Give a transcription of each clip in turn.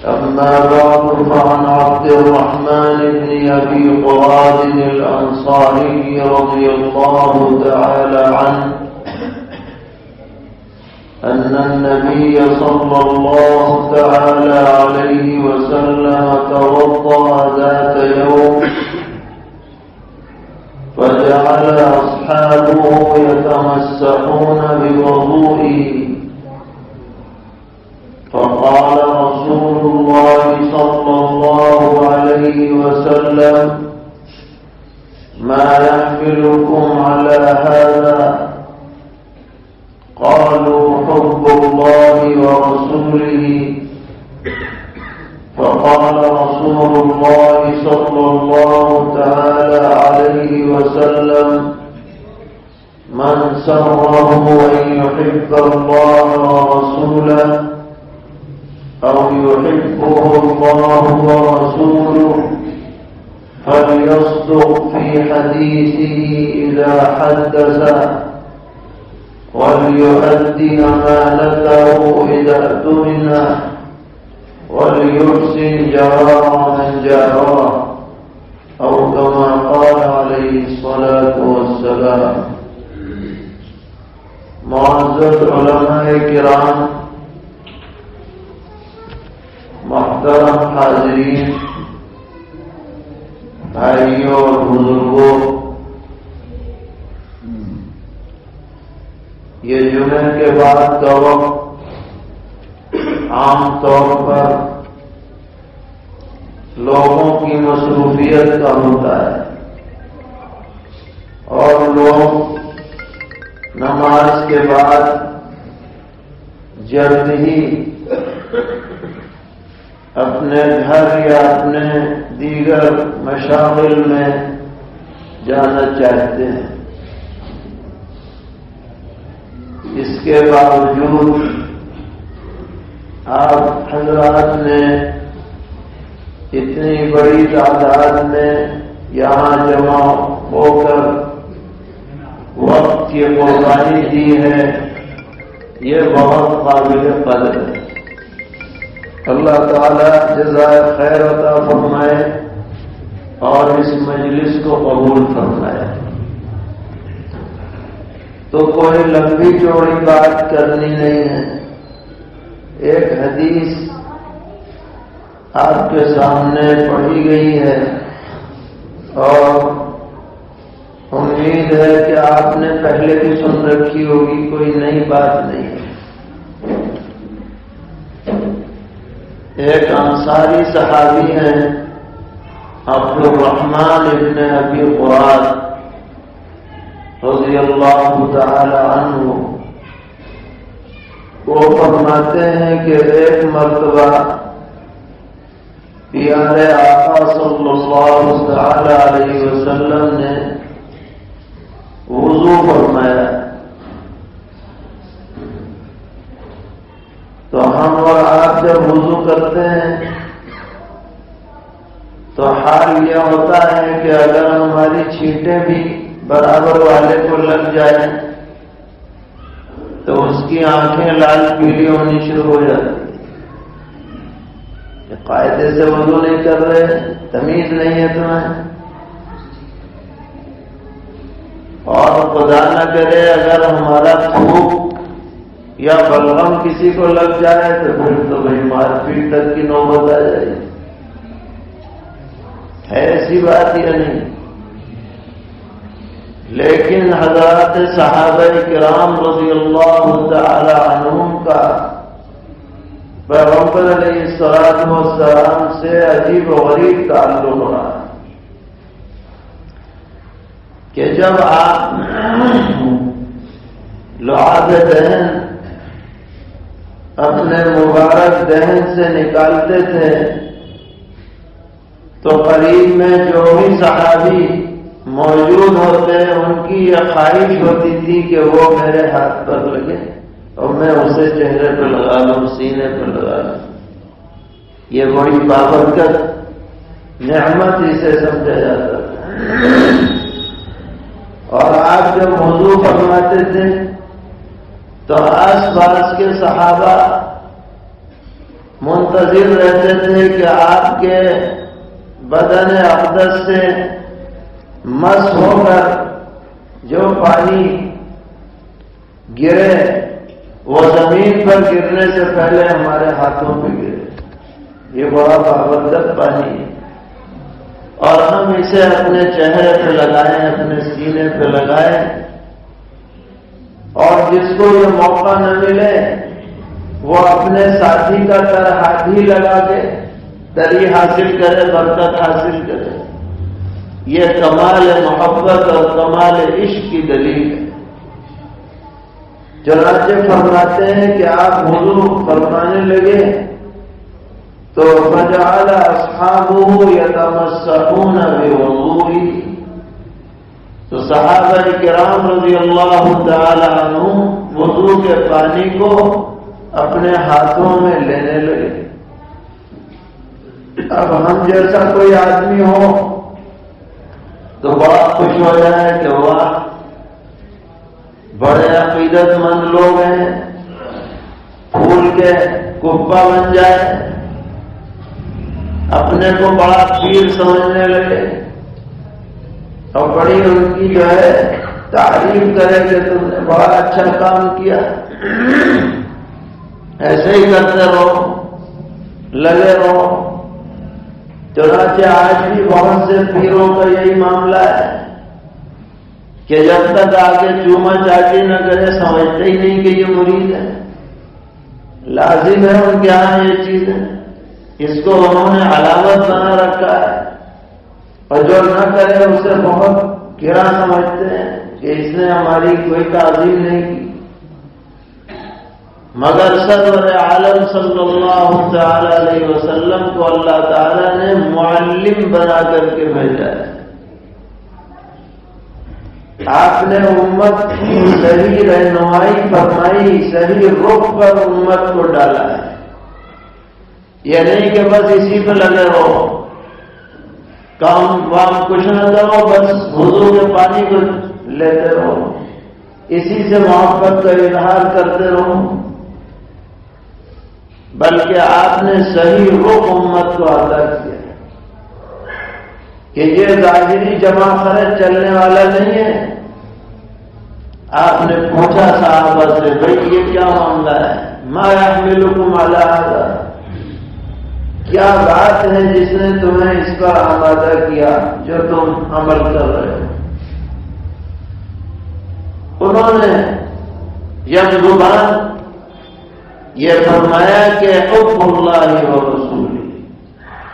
أما بعد فعن عبد الرحمن بن أبي قراد الأنصاري رضي الله تعالى عنه أن النبي صلى الله تعالى عليه وسلم توضأ ذات يوم فجعل أصحابه يتمسحون بوضوئه، فقال رسول الله صلى الله عليه وسلم: ما يحملكم على هذا؟ قالوا: حب الله ورسوله. فقال رسول الله صلى الله تعالى عليه وسلم: من سره أن يحب الله ورسوله أو يحبه الله ورسوله فليصدق في حديثه إذا حدث وليؤدي أمانته إذا اؤتمن وليحسن جوار من جاره، أو كما قال عليه الصلاة والسلام. معزز علماء کرام، محترم حاضرین، بھائیوں اور بزرگوں، یہ جمعے کے بعد کا وقت عام طور پر لوگوں کی مصروفیت کا ہوتا ہے اور لوگ نماز کے بعد جلد ہی اپنے گھر یا اپنے دیگر مشاغل میں جانا چاہتے ہیں۔ اس کے باوجود آپ حضرات نے اتنی بڑی تعداد میں یہاں جمع ہو کر وقت کی قربانی دی ہے، یہ بہت قابل قدر ہے۔ اللہ تعالی جزائے خیر عطا فرمائے اور اس مجلس کو قبول فرمائے۔ تو کوئی لمبی چوڑی بات کرنی نہیں ہے، ایک حدیث آپ کے سامنے پڑھی گئی ہے اور امید ہے کہ آپ نے پہلے بھی سن رکھی ہوگی، کوئی نئی بات نہیں ہے۔ ایک انصاری صحابی ہیں عبد الرحمن ابن ابی قراد رضی اللہ تعالی عنہ، وہ فرماتے ہیں کہ ایک مرتبہ پیارے آقا صلی اللہ تعالی علیہ وسلم نے وضو فرمایا، تو ہم اور آپ جب وضو کرتے ہیں تو حال یہ ہوتا ہے کہ اگر ہماری چھینٹیں بھی برابر والے کو لگ جائیں تو اس کی آنکھیں لال پیلی ہونی شروع ہو جاتی ہیں۔ قاعدے سے وضو نہیں کر رہے، تمیز نہیں ہے تمہیں، اور خدا نہ کرے اگر ہمارا تھوک یا بلغم کسی کو لگ جائے تو پھر تو بھائی مار پیٹ تک کی نوبت آ جائے۔ ہے ایسی بات یا نہیں؟ لیکن حضرات صحابہ کرام رضی اللہ تعالی عنہم کا پیغمبر علیہ السلام سے عجیب و غریب تعلق رہا کہ جب آپ لعاب دہن اپنے مبارک دہن سے نکالتے تھے تو قریب میں جو بھی صحابی موجود ہوتے ان کی یہ خواہش ہوتی تھی کہ وہ میرے ہاتھ پر لگے اور میں اسے چہرے پہ لگا لوں، سینے پہ لگا لوں۔ یہ بڑی بابرکت نعمت اسے سمجھا جاتا ہے۔ اور آپ جب وضو فرماتے تھے تو آس پاس کے صحابہ منتظر رہتے تھے کہ آپ کے بدن اقدس سے مس ہو کر جو پانی گرے وہ زمین پر گرنے سے پہلے ہمارے ہاتھوں پہ گرے۔ یہ بڑا بابرکت پانی ہے، اور ہم اسے اپنے چہرے پہ لگائیں، اپنے سینے پہ لگائیں، اور جس کو یہ موقع نہ ملے وہ اپنے ساتھی کا تر ہاتھ ہی لگا کے تری حاصل کرے، برکت حاصل کرے۔ یہ کمال محبت اور کمال عشق کی دلیل ہے۔ چنانچہ فرماتے ہیں کہ آپ وضو فرمانے لگے تو فجعل اصحابہ یتمسحون بوضوئہ، تو صحابہ کرام رضی اللہ تعالی عنہم وضو کے پانی کو اپنے ہاتھوں میں لینے لگے۔ اب ہم جیسا کوئی آدمی ہو تو بڑا خوش ہو جائے کہ واہ بڑے عقیدت مند لوگ ہیں، پھول کے کپا بن جائے، اپنے کو بڑا پیر سمجھنے لگے اور بڑی ان کی جو ہے تعریف کرے کہ تم نے بڑا اچھا کام کیا۔ ایسے ہی کرتے رہو، لگے رہو۔ چنانچہ آج بھی بہت سے پیروں کا یہی معاملہ ہے کہ جب تک آگے چوما چاٹی نہ کرے سمجھتے ہی نہیں کہ یہ مرید ہے۔ لازم ہے ان کے یہاں یہ چیز ہے، اس کو انہوں نے علامت بنا رکھا ہے، اور جو نہ کرے اسے بہت گرا سمجھتے ہیں کہ اس نے ہماری کوئی تعظیم نہیں کی۔ مگر سرور عالم صلی اللہ تعالی علیہ وسلم کو اللہ تعالی نے معلم بنا کر کے بھیجا ہے۔ آپ نے امت کی صحیح رہنمائی فرمائی، صحیح رخ پر امت کو ڈالا ہے۔ یہ نہیں کہ بس اسی پہ لگے رہو، کام وام کچھ نہ کرو، بس وضو کے پانی کو لیتے رہو، اسی سے محبت کا اظہار کرتے رہو، بلکہ آپ نے صحیح رخ امت کو عطا کیا کہ یہ ظاہری جمع خرچ چلنے والا نہیں ہے۔ آپ نے پوچھا صحابہ سے، بھائی یہ کیا معاملہ ہے؟ ما یحملکم علی ھذا، کیا بات ہے جس نے تمہیں اس پر آمادہ کیا جو تم عمل کر رہے ہو؟ انہوں نے یک زبان یہ فرمایا کہ حب اللہ و رسولہ،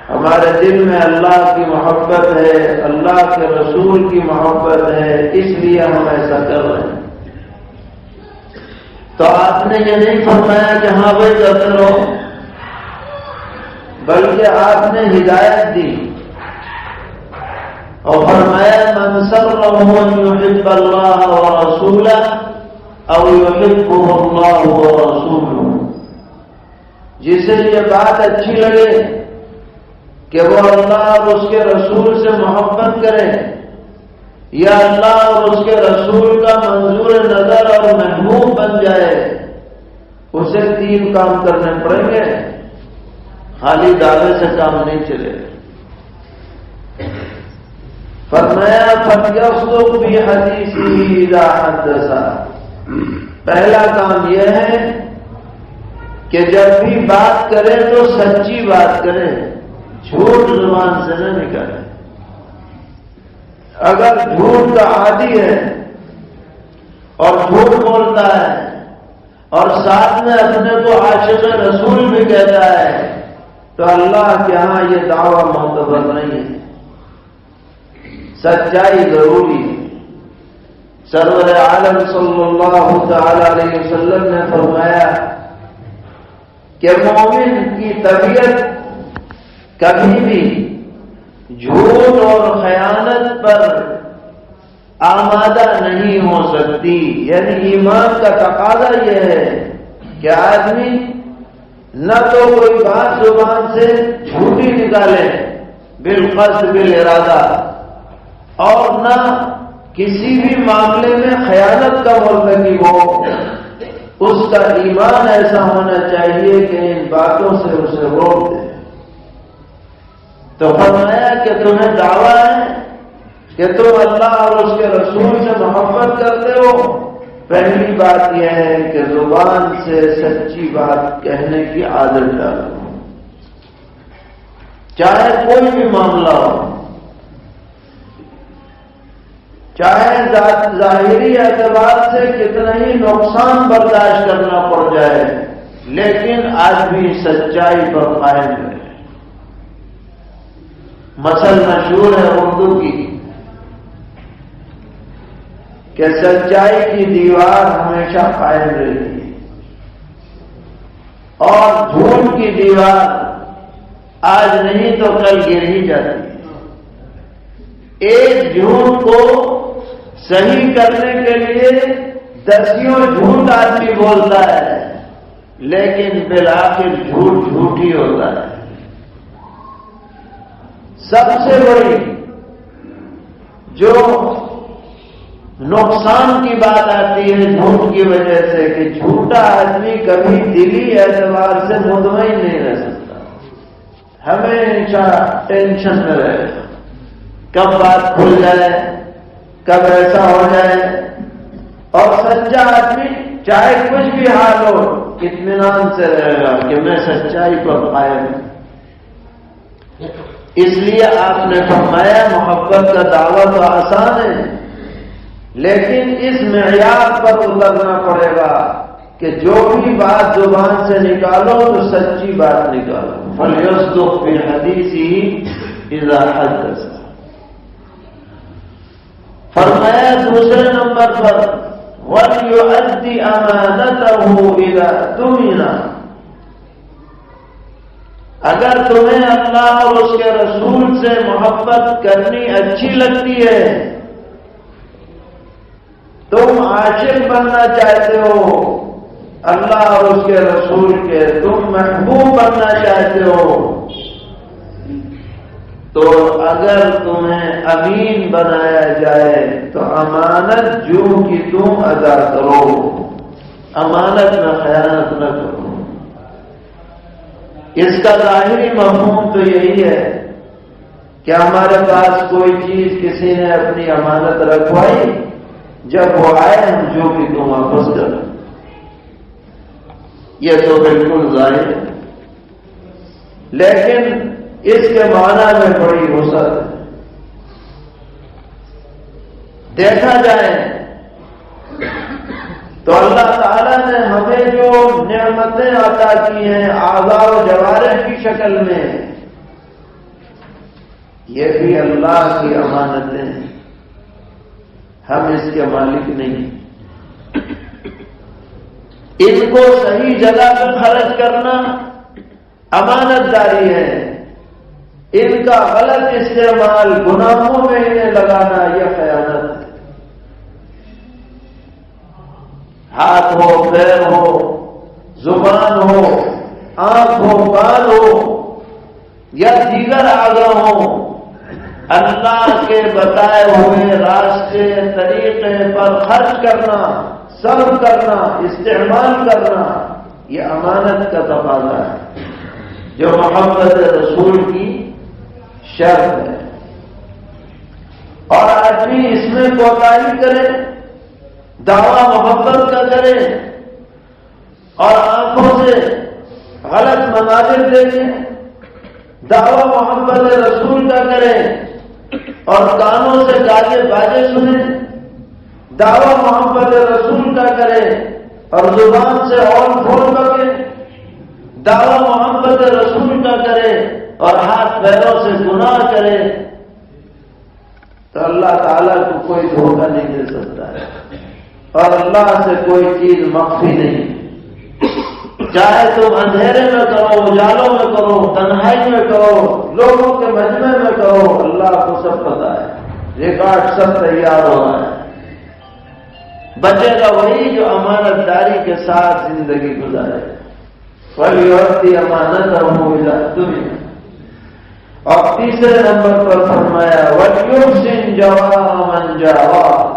ہمارے دل میں اللہ کی محبت ہے، اللہ کے رسول کی محبت ہے، اس لیے ہم ایسا کر رہے ہیں۔ تو آپ نے یہ نہیں فرمایا کہ ہاں بھائی کرتے رہو، بلکہ آپ نے ہدایت دی اور فرمایا من سرہ ان یحب اللہ ورسولہ او یحبہ اللہ ورسولہ، جسے یہ بات اچھی لگے کہ وہ اللہ اور اس کے رسول سے محبت کرے، یا اللہ اور اس کے رسول کا منظور نظر اور محبوب بن جائے، اسے 3 کام کرنے پڑیں گے، خالی دعوے سے کام نہیں چلے۔ فرمایا فَلْيَصْدُقْ بِحَدِيثِهِ إِذَا حَدَّثَ، پہلا کام یہ ہے کہ جب بھی بات کرے تو سچی بات کرے، جھوٹ زبان سے نہ نکالے۔ اگر جھوٹ کا عادی ہے اور جھوٹ بولتا ہے اور ساتھ میں اپنے کو عاشق رسول بھی کہتا ہے تو اللہ کے ہاں یہ دعویٰ معتبر نہیں ہے۔ سچائی ضروری ہے۔ سرور عالم صلی اللہ تعالی علیہ وسلم نے فرمایا کہ مومن کی طبیعت کبھی بھی جھوٹ اور خیانت پر آمادہ نہیں ہو سکتی، یعنی ایمان کا تقاضا یہ ہے کہ آدمی نہ تو کوئی بات زبان سے جھوٹی نکالے بالقصد بالارادہ، اور نہ کسی بھی معاملے میں خیانت کا مرتکب ہو، اس کا ایمان ایسا ہونا چاہیے کہ ان باتوں سے اسے روک دے۔ تو فرمایا کہ تمہیں دعویٰ ہے کہ تم اللہ اور اس کے رسول سے محبت کرتے ہو، پہلی بات یہ ہے کہ زبان سے سچی بات کہنے کی عادت ڈالو، چاہے کوئی بھی معاملہ ہو، چاہے ظاہری اعتبار سے کتنا ہی نقصان برداشت کرنا پڑ جائے، لیکن آج بھی سچائی پر قائم رہے۔ مثل مشہور ہے اردو کی کہ سچائی کی دیوار ہمیشہ قائم رہتی ہے اور جھوٹ کی دیوار آج نہیں تو کل گر ہی جاتی ہے۔ ایک جھوٹ کو صحیح کرنے کے لیے دسیوں جھوٹ آدمی بولتا ہے، لیکن بالآخر جھوٹ جھوٹ ہی ہوتا ہے۔ سب سے بڑی جو نقصان کی بات آتی ہے جھوٹ کی وجہ سے کہ جھوٹا آدمی کبھی دلی اعتبار سے مطمئن نہیں رہ سکتا، ہمیشہ ٹینشن میں رہے گا، کب بات کھل جائے، کب ایسا ہو جائے۔ اور سچا آدمی چاہے کچھ بھی حال ہو اطمینان سے رہے گا کہ میں سچائی پر قائم ہوں۔ اس لیے آپ نے فرمایا محبت کا دعویٰ تو آسان ہے، لیکن اس معیار پر اترنا پڑے گا کہ جو بھی بات زبان سے نکالو تو سچی بات نکالو۔ فَلْيَصْدُقْ بِحَدِيثِهِ إِذَا حَدَّثَ۔ فرمایا دوسرے نمبر پر وَلْيُؤَدِّ أَمَانَتَهُ إِذَا اؤْتُمِنَ۔ اگر تمہیں اللہ اور اس کے رسول سے محبت کرنی اچھی لگتی ہے، تم عاشق بننا چاہتے ہو اللہ اور اس کے رسول کے، تم محبوب بننا چاہتے ہو، تو اگر تمہیں امین بنایا جائے تو امانت جو کی تم ادا کرو، امانت میں خیانت نہ کرو۔ اس کا ظاہری مفہوم تو یہی ہے کہ ہمارے پاس کوئی چیز کسی نے اپنی امانت رکھوائی، جب وہ آئے ہم جو کہ تم واپس کرو، یہ تو بالکل ظاہر ہے، لیکن اس کے معنی میں بڑی وسعت ہے۔ دیکھا جائے تو اللہ تعالیٰ نے ہمیں جو نعمتیں عطا کی ہیں اعضاء و جوارح کی شکل میں، یہ بھی اللہ کی امانتیں ہیں، ہم اس کے مالک نہیں۔ ان کو صحیح جگہ پر خرچ کرنا امانت داری ہے، ان کا غلط استعمال گناہوں میں انہیں لگانا یہ خیانت ہے۔ ہاتھ ہو، پیر ہو، زبان ہو، آنکھ ہو، کان ہو یا دیگر اعضاء ہو، اللہ کے بتائے ہوئے راستے طریقے پر خرچ کرنا، صرف کرنا، استعمال کرنا، یہ امانت کا تقاضا ہے جو محبت رسول کی شرط ہے۔ اور آدمی اس میں کوتاہی کرے، دعویٰ محبت کا کرے اور آنکھوں سے غلط مناظر دیکھے، دعویٰ محبت رسول کا کرے اور کانوں سے گانے باجے سنے، دعویٰ محبت رسول کا کرے اور زبان سے اور پھول بکے، دعویٰ محبت رسول کا کرے اور ہاتھ پیروں سے گناہ کرے، تو اللہ تعالیٰ کو کوئی دھوکہ نہیں دے سکتا ہے اور اللہ سے کوئی چیز مخفی نہیں۔ چاہے تم اندھیرے میں کرو، اجالوں میں کرو، تنہائی میں کرو، لوگوں کے مجمع میں کرو، اللہ کو سب پتہ ہے، ریکارڈ سب تیار ہو رہا ہے۔ بچے گا وہی جو امانت داری کے ساتھ زندگی گزارے۔ وَلْيُؤَدِّ أَمَانَتَهُ إِلَى الدُّنْيَا۔ اور تیسرے نمبر پر فرمایا وَلْيُحْسِنْ جَوَارَ مَنْ جَاوَرَ۔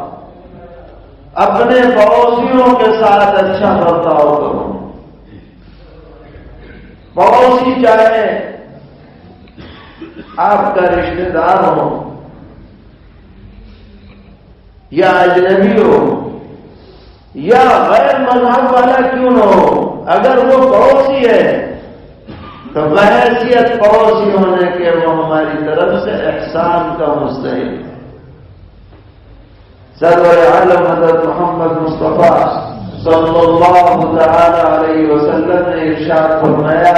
اپنے پڑوسیوں کے ساتھ اچھا برتاؤ کرو. پڑوسی چاہے آپ کا رشتہ دار ہو یا اجنبی ہو یا غیر مذہب والا کیوں نہ ہو، اگر وہ پڑوسی ہے تو بحیثیت پڑوسی ہونے کے وہ ہماری طرف سے احسان کا مستحق ہے. سرور عالم حضرت محمد مصطفیٰ صلی اللہ تعالی علیہ وسلم نے ارشاد فرمایا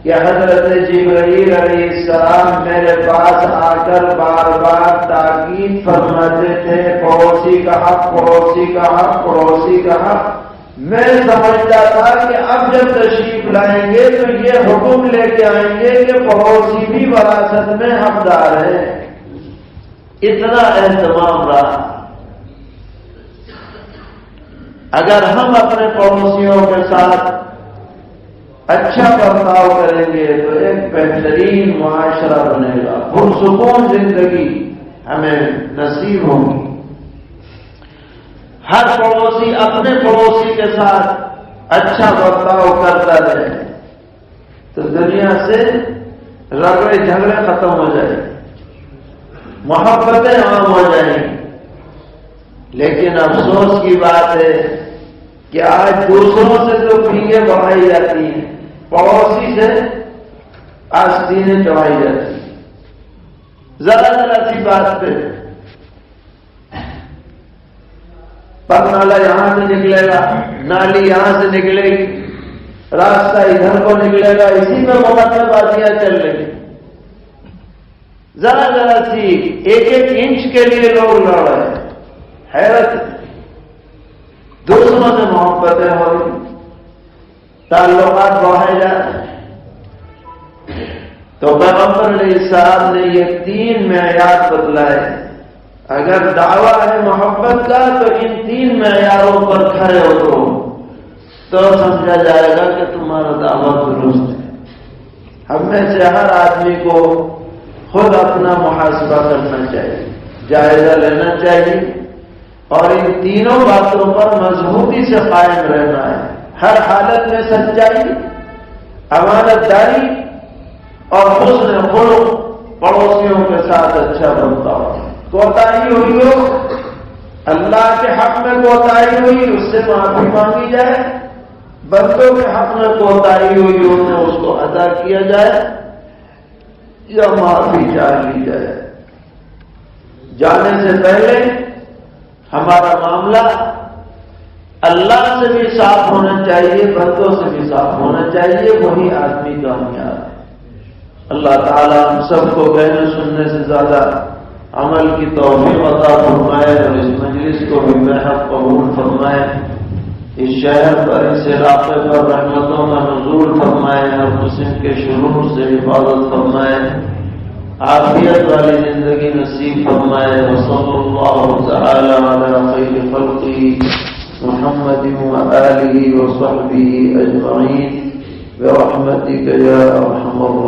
کہ حضرت جبرائیل علیہ السلام میرے پاس آ کر بار بار تاکید فرماتے تھے، پڑوسی کا حق، پڑوسی کا حق، پڑوسی کا حق. میں سمجھتا تھا کہ اب جب تشریف لائیں گے تو یہ حکم لے کے آئیں گے کہ پڑوسی بھی وراثت میں حقدار ہے. اتنا اہتمام رہا. اگر ہم اپنے پڑوسیوں کے ساتھ اچھا برتاؤ کریں گے تو ایک بہترین معاشرہ بنے گا، پرسکون زندگی ہمیں نصیب ہوگی. ہر پڑوسی اپنے پڑوسی کے ساتھ اچھا برتاؤ کرتا رہے تو دنیا سے رگڑے جھگڑے ختم ہو جائیں، محبتیں عام ہو جائیں. لیکن افسوس کی بات ہے کہ آج دوسروں سے تو پیگیں بڑھائی جاتی ہیں، پڑوسی سے آستینیں چڑھائی جاتی ہیں. ذرا ذرا سی بات پہ پر نالا یہاں سے نکلے گا، نالی یہاں سے نکلے گی، راستہ ادھر کو نکلے گا، اسی میں مقدمہ بازیاں چل رہی. ذرا ذرا سی ایک ایک انچ کے لیے لوگ لڑ رہے ہیں. حیرت، دوسروں سے محبتیں ہو رہی، تعلقات بڑھائے جا رہے ہیں. تو پیغمبر علیہ السلام نے یہ 3 معیار بتلائے. اگر دعویٰ ہے محبت کا تو ان 3 معیاروں پر کھڑے ہو تو سمجھا جائے گا کہ تمہارا دعویٰ درست ہے. ہم میں سے ہر آدمی کو خود اپنا محاسبہ کرنا چاہیے، جائزہ لینا چاہیے اور ان تینوں باتوں پر مضبوطی سے قائم رہنا ہے. ہر حالت میں سچائی، امانت داری اور حسن خلق، پڑوسیوں کے ساتھ اچھا برتاؤ. کوتاہی ہوئی ہو، اللہ کے حق میں کوتاہی ہوئی اس سے معافی مانگی جائے، بندوں کے حق میں کوتاہی ہوئی ہو تو اس کو ادا کیا جائے یا معافی چاہ لی جائے. جانے سے پہلے ہمارا معاملہ اللہ سے بھی صاف ہونا چاہیے، بندوں سے بھی صاف ہونا چاہیے، وہی آدمی کامیاب ہے. اللہ تعالیٰ ہم سب کو کہنے سننے سے زیادہ عمل کی توفیق عطا فرمائے اور اس مجلس کو بھی محب قبول فرمائے. اس شہر پر، اس علاقے پر رحمتوں کا نزول فرمائے اور مسلم کے شرور سے حفاظت فرمائے. عافیت والی زندگی نصیب فرمائے. وصلی اللہ تعالی علی خیر خلقہ محمد وآلہ وصحبہ اجمعین برحمتک یا ارحم الراحمین.